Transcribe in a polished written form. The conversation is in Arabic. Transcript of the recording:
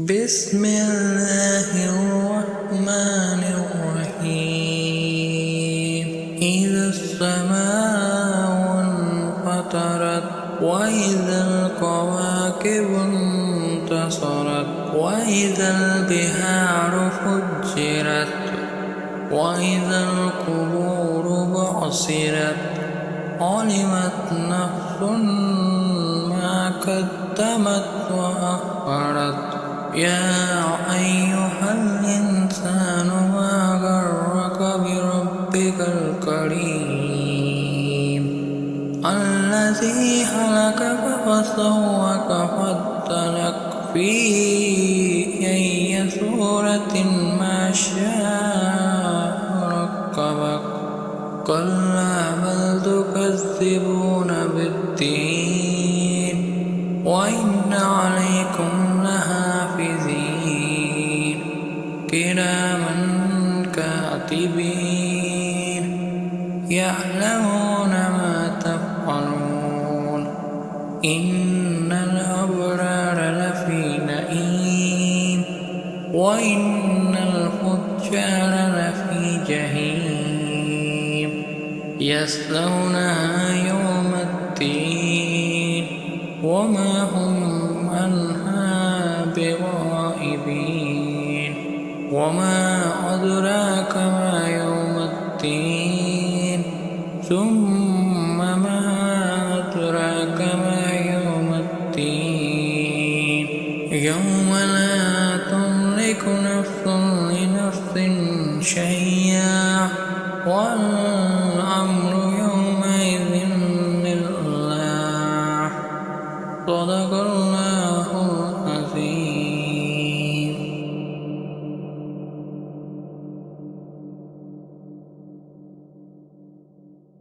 بسم الله الرحمن الرحيم إذا السماء انفطرت وإذا الكواكب انتصرت وإذا البحار فجرت وإذا القبور بعثرت علمت نفس ما قدمت وأخرت يا أيها الإنسان ما غرك بربك الكريم الذي خلقك فسواك فعدلك في أي صورة ما شاء ركبك كلا بل تكذبون بالدين وإن عليكم لحافظين كراما كاتبين يعلمون ما تفعلون إن الأبرار لفي نعيم وإن الفجار لفي جحيم يصلونها يوم الدين وما هم عنها بغائبين وما أدراك ما يوم الدين ثم ما أدراك ما يوم الدين يوم لا تملك نفس لنفس شيئا والأمر